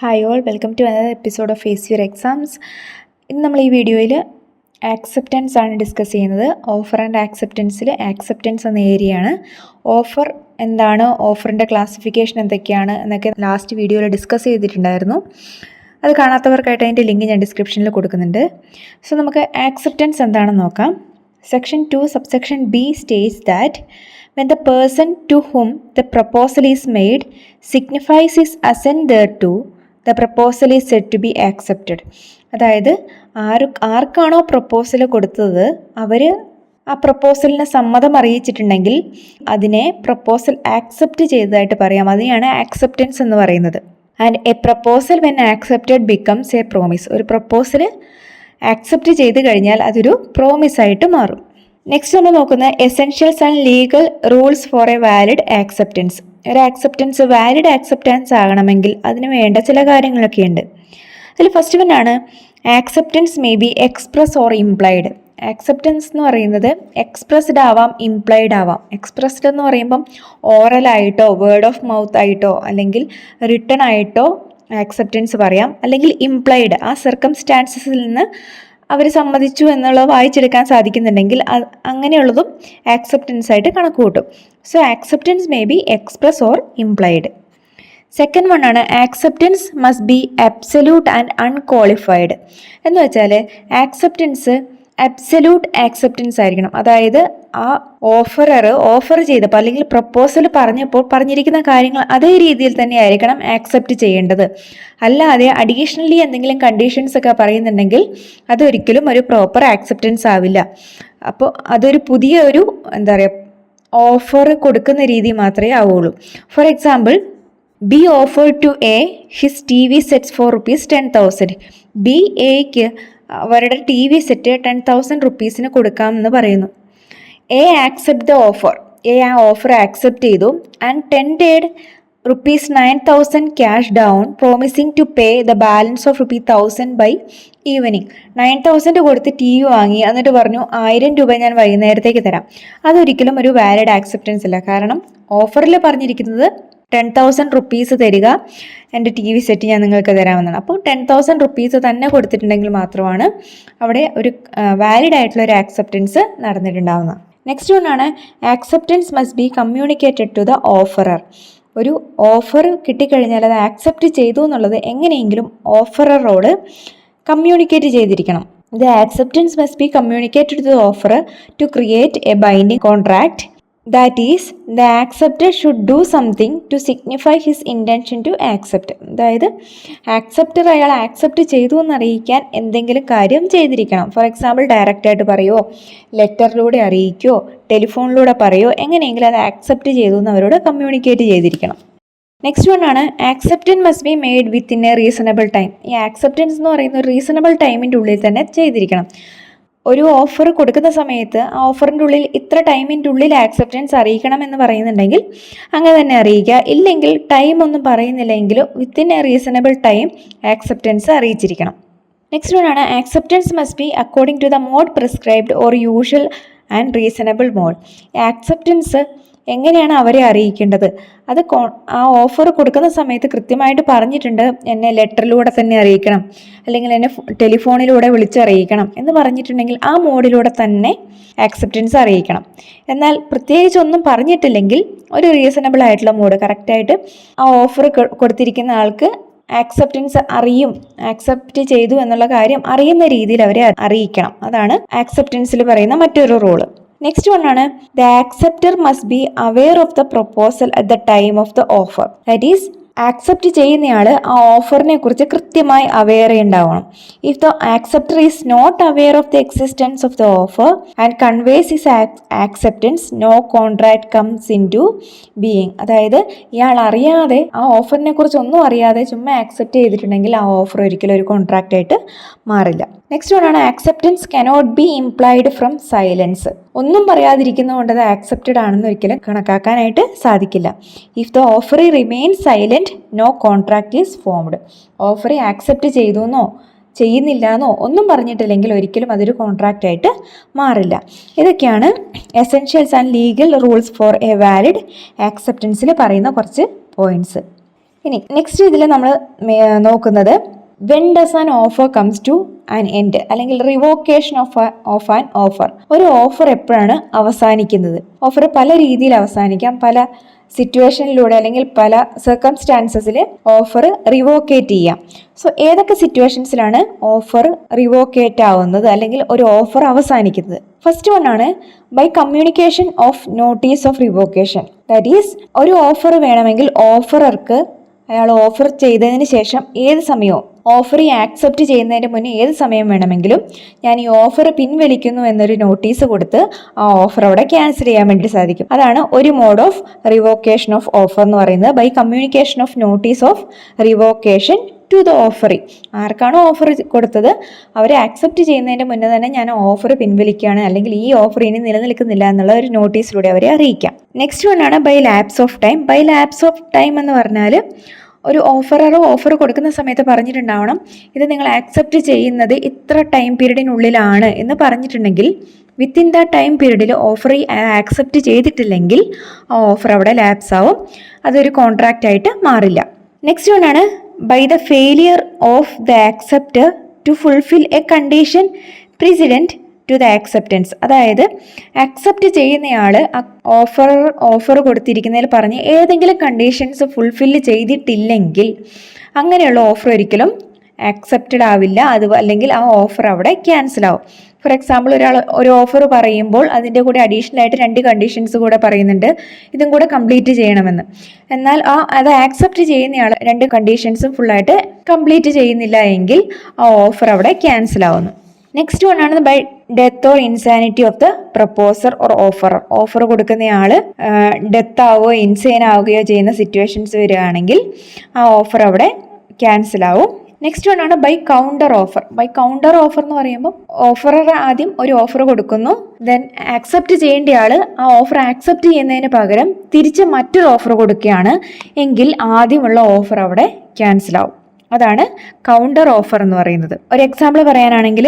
Hi all, welcome to another episode of face your exams. ഇന്ന് നമ്മൾ ഈ വീഡിയോയിൽ ആക്സെപ്റ്റൻസ് ആണ് ഡിസ്കസ് ചെയ്യുന്നത്. ഓഫർ ആൻഡ് ആക്സെപ്റ്റൻസിൽ ആക്സെപ്റ്റൻസ് എന്ന ഏരിയയാണ്. ഓഫർ എന്താണ്, ഓഫറിൻ്റെ ക്ലാസിഫിക്കേഷൻ എന്തൊക്കെയാണ് എന്നൊക്കെ ലാസ്റ്റ് വീഡിയോയിൽ ഡിസ്കസ് ചെയ്തിട്ടുണ്ടായിരുന്നു. അത് കാണാത്തവർക്കായിട്ട് അതിൻ്റെ ലിങ്ക് ഞാൻ ഡിസ്ക്രിപ്ഷനിൽ കൊടുക്കുന്നുണ്ട്. സോ നമുക്ക് ആക്സെപ്റ്റൻസ് എന്താണെന്ന് നോക്കാം. Section 2 subsection B states that when the person to whom the proposal is made signifies his assent thereto, the proposal is said to be accepted. അതായത് ആർക്കാണോ പ്രപ്പോസൽ കൊടുത്തത് അവർ ആ പ്രപ്പോസലിന് സമ്മതം അറിയിച്ചിട്ടുണ്ടെങ്കിൽ അതിനെ പ്രപ്പോസൽ ആക്സെപ്റ്റ് ചെയ്തതായിട്ട് പറയാം. അതിനെയാണ് ആക്സെപ്റ്റൻസ് എന്ന് പറയുന്നത്. And A proposal when accepted becomes A promise. ഒരു പ്രപ്പോസൽ ആക്സെപ്റ്റ് ചെയ്ത് കഴിഞ്ഞാൽ അതൊരു പ്രോമിസ് ആയിട്ട് മാറും. നെക്സ്റ്റ് നമ്മൾ നോക്കുന്നത് essentials and legal rules for a valid acceptance. ഒരു ആക്സെപ്റ്റൻസ് വാലിഡ് ആക്സെപ്റ്റൻസ് ആകണമെങ്കിൽ അതിന് വേണ്ട ചില കാര്യങ്ങളൊക്കെ ഉണ്ട്. അതിൽ ഫസ്റ്റ് വൺ ആണ് acceptance may be express or implied. Acceptance എന്ന് പറയുന്നത് എക്സ്പ്രസ്ഡ് ആവാം, ഇംപ്ലൈഡ് ആവാം. എക്സ്പ്രസ്ഡ് എന്ന് പറയുമ്പം ഓറലായിട്ടോ വേർഡ് ഓഫ് മൗത്ത് ആയിട്ടോ അല്ലെങ്കിൽ റിട്ടൺ ആയിട്ടോ ആക്സെപ്റ്റൻസ് പറയാം. അല്ലെങ്കിൽ ഇംപ്ലൈഡ്, ആ സർക്കംസ്റ്റാൻസസിൽ നിന്ന് അവർ സമ്മതിച്ചു എന്നുള്ളത് വായിച്ചെടുക്കാൻ സാധിക്കുന്നുണ്ടെങ്കിൽ അങ്ങനെയുള്ളതും ആക്സെപ്റ്റൻസ് ആയിട്ട് കണക്ക് കൂട്ടും. So acceptance may be express or implied. Second one ആണ് acceptance must be absolute and unqualified. എന്ന് വെച്ചാൽ ആക്സെപ്റ്റൻസ് അബ്സല്യൂട്ട് ആക്സെപ്റ്റൻസ് ആയിരിക്കണം. അതായത് ആ ഓഫർ ചെയ്തപ്പോൾ അല്ലെങ്കിൽ പ്രപ്പോസൽ പറഞ്ഞപ്പോൾ പറഞ്ഞിരിക്കുന്ന കാര്യങ്ങൾ അതേ രീതിയിൽ തന്നെ ആയിരിക്കണം ആക്സെപ്റ്റ് ചെയ്യേണ്ടത്. അല്ലാതെ അഡീഷണലി എന്തെങ്കിലും കണ്ടീഷൻസ് ഒക്കെ പറയുന്നുണ്ടെങ്കിൽ അതൊരിക്കലും ഒരു പ്രോപ്പർ ആക്സെപ്റ്റൻസ് ആവില്ല. അപ്പോൾ അതൊരു പുതിയ ഒരു ഓഫർ കൊടുക്കുന്ന രീതി മാത്രമേ ആവുള്ളൂ. For example, B offered to A his TV sets for ₹10,000. B എക്ക് അവരുടെ TV സെറ്റ് 10,000 റുപ്പീസിന് കൊടുക്കാമെന്ന് പറയുന്നു. A accept the offer. A ആ ഓഫർ ആക്സെപ്റ്റ് ചെയ്തു and tendered ₹9,000 cash down promising to pay the balance of ₹1,000 by evening. 9,000 കൊടുത്ത് TV വാങ്ങി, എന്നിട്ട് പറഞ്ഞു 1,000 രൂപ ഞാൻ വൈകുന്നേരത്തേക്ക് തരാം. അതൊരിക്കലും ഒരു വാലിഡ് ആക്സെപ്റ്റൻസ് അല്ല. കാരണം ഓഫറിൽ പറഞ്ഞിരിക്കുന്നത് 10,000 റുപ്പീസ് തരിക, എൻ്റെ TV സെറ്റ് ഞാൻ നിങ്ങൾക്ക് തരാമെന്നാണ്. അപ്പോൾ 10,000 റുപ്പീസ് തന്നെ കൊടുത്തിട്ടുണ്ടെങ്കിൽ മാത്രമാണ് അവിടെ ഒരു വാലിഡ് ആയിട്ടുള്ള ഒരു ആക്സെപ്റ്റൻസ് നടന്നിട്ടുണ്ടാവുന്നത്. നെക്സ്റ്റ് വൺ ആണ് acceptance must be communicated to the offerer. ഒരു ഓഫർ കിട്ടിക്കഴിഞ്ഞാൽ അത് ആക്സെപ്റ്റ് ചെയ്തു എന്നുള്ളത് എങ്ങനെയെങ്കിലും ഓഫററോട് കമ്മ്യൂണിക്കേറ്റ് ചെയ്തിരിക്കണം. The acceptance must be communicated to the offerer to create a binding contract. That is, the acceptor should do something to signify his intention to accept. അതായത് acceptor അയാൾ ആക്സെപ്റ്റ് ചെയ്തു എന്നറിയിക്കാൻ എന്തെങ്കിലും കാര്യം ചെയ്തിരിക്കണം. ഫോർ എക്സാമ്പിൾ, ഡയറക്റ്റായിട്ട് പറയുമോ, ലെറ്ററിലൂടെ അറിയിക്കുകയോ ടെലിഫോണിലൂടെ പറയുമോ, എങ്ങനെയെങ്കിലും അത് ആക്സെപ്റ്റ് ചെയ്തു എന്ന് അവരോട് കമ്മ്യൂണിക്കേറ്റ് ചെയ്തിരിക്കണം. നെക്സ്റ്റ് വൺ ആണ് acceptance must be made within a reasonable time. ഈ ആക്സെപ്റ്റൻസ് എന്ന് പറയുന്നത് റീസണബിൾ ടൈമിൻ്റെ ഉള്ളിൽ തന്നെ ചെയ്തിരിക്കണം. ഒരു ഓഫർ കൊടുക്കുന്ന സമയത്ത് ആ ഓഫറിൻ്റെ ഉള്ളിൽ ഇത്ര ടൈമിൻ്റെ ഉള്ളിൽ ആക്സെപ്റ്റൻസ് അറിയിക്കണം എന്ന് പറയുന്നുണ്ടെങ്കിൽ അങ്ങനെ തന്നെ അറിയിക്കുക. ഇല്ലെങ്കിൽ ടൈം ഒന്നും പറയുന്നില്ലെങ്കിലും within a reasonable time acceptance അറിയിച്ചിരിക്കണം. നെക്സ്റ്റ് വൺ ആണ് acceptance must be according to the mode prescribed or usual and reasonable mode. Acceptance എങ്ങനെയാണ് അവരെ അറിയിക്കേണ്ടത്, അത് ആ ഓഫർ കൊടുക്കുന്ന സമയത്ത് കൃത്യമായിട്ട് പറഞ്ഞിട്ടുണ്ട്. എന്നെ ലെറ്ററിലൂടെ തന്നെ അറിയിക്കണം, അല്ലെങ്കിൽ എന്നെ ടെലിഫോണിലൂടെ വിളിച്ചറിയിക്കണം എന്ന് പറഞ്ഞിട്ടുണ്ടെങ്കിൽ ആ മോഡിലൂടെ തന്നെ ആക്സെപ്റ്റൻസ് അറിയിക്കണം. എന്നാൽ പ്രത്യേകിച്ചൊന്നും പറഞ്ഞിട്ടില്ലെങ്കിൽ ഒരു റീസണബിൾ ആയിട്ടുള്ള മോഡ് കറക്റ്റായിട്ട് ആ ഓഫർ കൊടുത്തിരിക്കുന്ന ആൾക്ക് ആക്സെപ്റ്റൻസ് അറിയും, ആക്സെപ്റ്റ് ചെയ്തു എന്നുള്ള കാര്യം അറിയുന്ന രീതിയിൽ അവരെ അറിയിക്കണം. അതാണ് ആക്സെപ്റ്റൻസിൽ പറയുന്ന മറ്റൊരു റൂള്. നെക്സ്റ്റ് വൺ ആണ് the acceptor must be aware of the proposal at the time of the offer. That is, accept ചെയ്യുന്നയാൾ ആ ഓഫറിനെ കുറിച്ച് കൃത്യമായി അവെയർ ഉണ്ടാവണം. If the acceptor is not aware of the existence of the offer and conveys his acceptance, no contract comes into being. അതായത് ഇയാൾ അറിയാതെ ആ ഓഫറിനെ കുറിച്ച് ഒന്നും അറിയാതെ ചുമ്മാ ആക്സെപ്റ്റ് ചെയ്തിട്ടുണ്ടെങ്കിൽ ആ ഓഫർ ഒരിക്കലും ഒരു കോൺട്രാക്റ്റ് ആയിട്ട് മാറില്ല. നെക്സ്റ്റ് വൺ ആണ് acceptance cannot be implied from silence. ഒന്നും പറയാതിരിക്കുന്നതുകൊണ്ട് അത് ആക്സെപ്റ്റഡ് ആണെന്ന് ഒരിക്കലും കണക്കാക്കാനായിട്ട് സാധിക്കില്ല. If the offeree remain silent, no contract is formed. ഓഫറെ ആക്സെപ്റ്റ് ചെയ്തു എന്നോ ചെയ്യുന്നില്ല എന്നോ ഒന്നും പറഞ്ഞിട്ടില്ലെങ്കിൽ ഒരിക്കലും അതൊരു കോൺട്രാക്റ്റ് ആയിട്ട് മാറില്ല. ഇതൊക്കെയാണ് essentials and legal rules for a valid ആക്സെപ്റ്റൻസിൽ പറയുന്ന കുറച്ച് പോയിന്റ്സ്. ഇനി നെക്സ്റ്റ് ഇതിൽ നമ്മൾ നോക്കുന്നത് when does an offer comes to an end അല്ലെങ്കിൽ റിവോക്കേഷൻ ഓഫ് ആൻ ഓഫർ. ഒരു ഓഫർ എപ്പോഴാണ് അവസാനിക്കുന്നത്? ഓഫർ പല രീതിയിൽ അവസാനിക്കാം, പല സിറ്റുവേഷനിലൂടെ അല്ലെങ്കിൽ പല സർക്കംസ്റ്റാൻസസിൽ ഓഫർ റിവോക്കേറ്റ് ചെയ്യാം. സോ ഏതൊക്കെ സിറ്റുവേഷൻസിലാണ് ഓഫർ റിവോക്കേറ്റ് ആവുന്നത് അല്ലെങ്കിൽ ഒരു ഓഫർ അവസാനിക്കുന്നത്? ഫസ്റ്റ് വൺ ആണ് by communication of notice of revocation. That is ഒരു ഓഫർ വേണമെങ്കിൽ ഓഫറർക്ക് അയാൾ ഓഫർ ചെയ്തതിന് ശേഷം ഏത് സമയവും ഓഫർ ആക്സെപ്റ്റ് ചെയ്യുന്നതിന് മുന്നേ ഏത് സമയം വേണമെങ്കിലും ഞാൻ ഈ ഓഫർ പിൻവലിക്കുന്നു എന്നൊരു നോട്ടീസ് കൊടുത്ത് ആ ഓഫർ അവിടെ ക്യാൻസൽ ചെയ്യാൻ വേണ്ടി സാധിക്കും. അതാണ് ഒരു mode of revocation of offer എന്ന് പറയുന്നത്, by communication of notice of revocation to the offeree. ആർക്കാണോ ഓഫർ കൊടുത്തത് അവരെ ആക്സെപ്റ്റ് ചെയ്യുന്നതിന് മുന്നേ തന്നെ ഞാൻ ഓഫർ പിൻവലിക്കുകയാണ് അല്ലെങ്കിൽ ഈ ഓഫർ ഇനി നിലനിൽക്കുന്നില്ല എന്നുള്ള ഒരു നോട്ടീസിലൂടെ അവരെ അറിയിക്കാം. നെക്സ്റ്റ് വൺ ആണ് by lapse of time. By lapse of time എന്ന് പറഞ്ഞാൽ ഒരു ഓഫററോ ഓഫർ കൊടുക്കുന്ന സമയത്ത് പറഞ്ഞിട്ടുണ്ടാവണം ഇത് നിങ്ങൾ ആക്സെപ്റ്റ് ചെയ്യുന്നത് ഇത്ര ടൈം പീരീഡിനുള്ളിലാണ് എന്ന് പറഞ്ഞിട്ടുണ്ടെങ്കിൽ വിത്തിൻ ദ ടൈം പീരീഡിൽ ഓഫർ ആക്സെപ്റ്റ് ചെയ്തിട്ടില്ലെങ്കിൽ ആ ഓഫർ അവിടെ ലാപ്സ് ആവും, അതൊരു കോൺട്രാക്റ്റ് ആയിട്ട് മാറില്ല. നെക്സ്റ്റ് വൺ ആണ് by the failure of the acceptor to fulfil a condition precedent to the acceptance. അതായത് ആക്സെപ്റ്റ് ചെയ്യുന്നയാൾ ഓഫർ കൊടുത്തിരിക്കുന്നതിൽ പറഞ്ഞ് ഏതെങ്കിലും കണ്ടീഷൻസ് ഫുൾഫിൽ ചെയ്തിട്ടില്ലെങ്കിൽ അങ്ങനെയുള്ള ഓഫർ ഒരിക്കലും ആക്സെപ്റ്റഡ് ആവില്ല, അല്ലെങ്കിൽ ആ ഓഫർ അവിടെ ക്യാൻസൽ ആവും. ഫോർ എക്സാമ്പിൾ ഒരാൾ ഒരു ഓഫർ പറയുമ്പോൾ അതിൻ്റെ കൂടെ അഡീഷണൽ ആയിട്ട് 2 കണ്ടീഷൻസ് കൂടെ പറയുന്നുണ്ട്, ഇതും കൂടെ കംപ്ലീറ്റ് ചെയ്യണമെന്ന്. എന്നാൽ അത് ആക്സെപ്റ്റ് ചെയ്യുന്നയാൾ 2 കണ്ടീഷൻസും ഫുള്ളായിട്ട് കംപ്ലീറ്റ് ചെയ്യുന്നില്ല എങ്കിൽ ആ ഓഫർ അവിടെ ക്യാൻസൽ ആവുന്നു. നെക്സ്റ്റ് വൺ ആണ് by death or insanity of the proposer or offer. Offer കൊടുക്കുന്നയാൾ ഡെത്ത് ആവുകയോ ഇൻസൈൻ ആവുകയോ ചെയ്യുന്ന സിറ്റുവേഷൻസ് വരികയാണെങ്കിൽ ആ ഓഫർ അവിടെ ക്യാൻസൽ ആവും. നെക്സ്റ്റ് വൺ ആണ് by counter offer. By counter offer എന്ന് പറയുമ്പോൾ ഓഫറർ ആദ്യം ഒരു ഓഫർ കൊടുക്കുന്നു, ദെൻ ആക്സെപ്റ്റ് ചെയ്യേണ്ട ആൾ ആ ഓഫർ ആക്സെപ്റ്റ് ചെയ്യുന്നതിന് പകരം തിരിച്ച് മറ്റൊരു ഓഫർ കൊടുക്കുകയാണ് എങ്കിൽ ആദ്യമുള്ള ഓഫർ അവിടെ ക്യാൻസൽ ആവും. അതാണ് കൗണ്ടർ ഓഫർ എന്ന് പറയുന്നത്. ഒരു എക്സാമ്പിൾ പറയാനാണെങ്കിൽ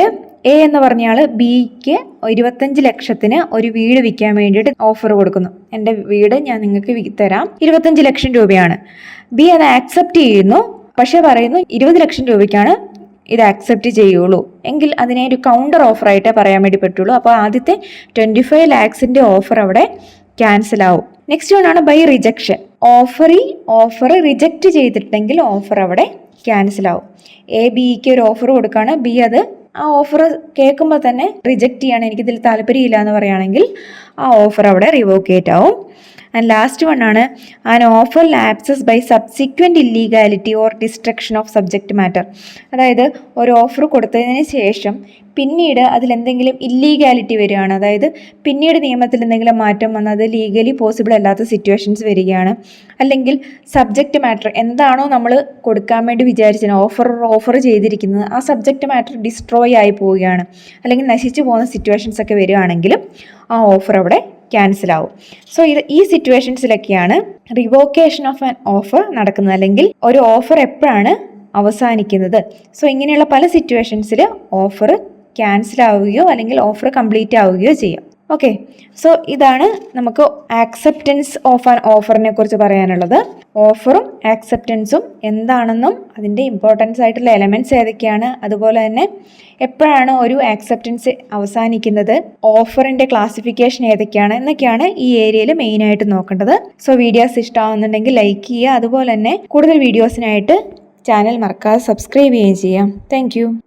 എ എന്ന് പറഞ്ഞയാൾ ബിക്ക് 25 ലക്ഷത്തിന് ഒരു വീട് വിൽക്കാൻ വേണ്ടിയിട്ട് ഓഫർ കൊടുക്കുന്നു. എൻ്റെ വീട് ഞാൻ നിങ്ങൾക്ക് തരാം, 25 ലക്ഷം രൂപയാണ്. ബി അത് ആക്സെപ്റ്റ് ചെയ്യുന്നു, പക്ഷെ പറയുന്നു 20 ലക്ഷം രൂപയ്ക്കാണ് ഇത് ആക്സെപ്റ്റ് ചെയ്യുള്ളൂ എങ്കിൽ അതിനെ ഒരു കൗണ്ടർ ഓഫറായിട്ടേ പറയാൻ വേണ്ടി പറ്റുള്ളൂ. അപ്പോൾ ആദ്യത്തെ 25 ലാക്സിൻ്റെ ഓഫർ അവിടെ ക്യാൻസൽ ആവും. നെക്സ്റ്റ് വൺ ആണ് ബൈ റിജക്ഷൻ. ഓഫർ റിജക്റ്റ് ചെയ്തിട്ടുണ്ടെങ്കിൽ ഓഫർ അവിടെ ക്യാൻസൽ ആവും. എ ബിക്ക് ഒരു ഓഫർ കൊടുക്കുകയാണ്, ബി അത് ആ ഓഫർ കേൾക്കുമ്പോൾ തന്നെ റിജക്റ്റ് ചെയ്യാണ്, എനിക്കിതിൽ താല്പര്യമില്ല എന്ന് പറയുകയാണെങ്കിൽ ആ ഓഫർ അവിടെ റിവോക്കേറ്റ് ആവും. ആൻഡ് ലാസ്റ്റ് വൺ ആണ് an offer lapses by subsequent illegality or destruction of subject matter. അതായത് ഒരു ഓഫർ കൊടുത്തതിന് ശേഷം പിന്നീട് അതിലെന്തെങ്കിലും ഇല്ലീഗാലിറ്റി വരികയാണ്, അതായത് പിന്നീട് നിയമത്തിൽ എന്തെങ്കിലും മാറ്റം വന്നത് ലീഗലി പോസിബിൾ അല്ലാത്ത സിറ്റുവേഷൻസ് വരികയാണ്, അല്ലെങ്കിൽ സബ്ജക്റ്റ് മാറ്റർ എന്താണോ നമ്മൾ കൊടുക്കാൻ വേണ്ടി വിചാരിച്ചത് ഓഫർ ചെയ്തിരിക്കുന്നത് ആ സബ്ജക്റ്റ് മാറ്റർ ഡിസ്ട്രോയ് ആയി പോവുകയാണ്, അല്ലെങ്കിൽ നശിച്ചു പോകുന്ന സിറ്റുവേഷൻസ് ഒക്കെ വരികയാണെങ്കിലും ആ ഓഫർ അവിടെ ക്യാൻസൽ ആവും. സോ ഈ സിറ്റുവേഷൻസിലൊക്കെയാണ് റിവോക്കേഷൻ ഓഫ് ആൻ ഓഫർ നടക്കുന്നത്, അല്ലെങ്കിൽ ഒരു ഓഫർ എപ്പോഴാണ് അവസാനിക്കുന്നത്. സോ ഇങ്ങനെയുള്ള പല സിറ്റുവേഷൻസിൽ ഓഫർ ക്യാൻസൽ ആവുകയോ അല്ലെങ്കിൽ ഓഫർ കംപ്ലീറ്റ് ആവുകയോ ചെയ്യാം. ഓക്കെ, സോ ഇതാണ് നമുക്ക് ആക്സെപ്റ്റൻസ് ഓഫ് ആൻ ഓഫറിനെ കുറിച്ച് പറയാനുള്ളത്. ഓഫറും ആക്സെപ്റ്റൻസും എന്താണെന്നും അതിൻ്റെ ഇമ്പോർട്ടൻസ് ആയിട്ടുള്ള എലമെൻറ്റ്സ് ഏതൊക്കെയാണ്, അതുപോലെ തന്നെ എപ്പോഴാണ് ഒരു ആക്സെപ്റ്റൻസ് അവസാനിക്കുന്നത്, ഓഫറിൻ്റെ ക്ലാസിഫിക്കേഷൻ ഏതൊക്കെയാണ് എന്നൊക്കെയാണ് ഈ ഏരിയയിൽ മെയിനായിട്ട് നോക്കേണ്ടത്. സോ വീഡിയോസ് ഇഷ്ടമാകുന്നുണ്ടെങ്കിൽ ലൈക്ക് ചെയ്യുക, അതുപോലെ തന്നെ കൂടുതൽ വീഡിയോസിനായിട്ട് ചാനൽ മറക്കാതെ സബ്സ്ക്രൈബ് ചെയ്യുകയും ചെയ്യാം. താങ്ക്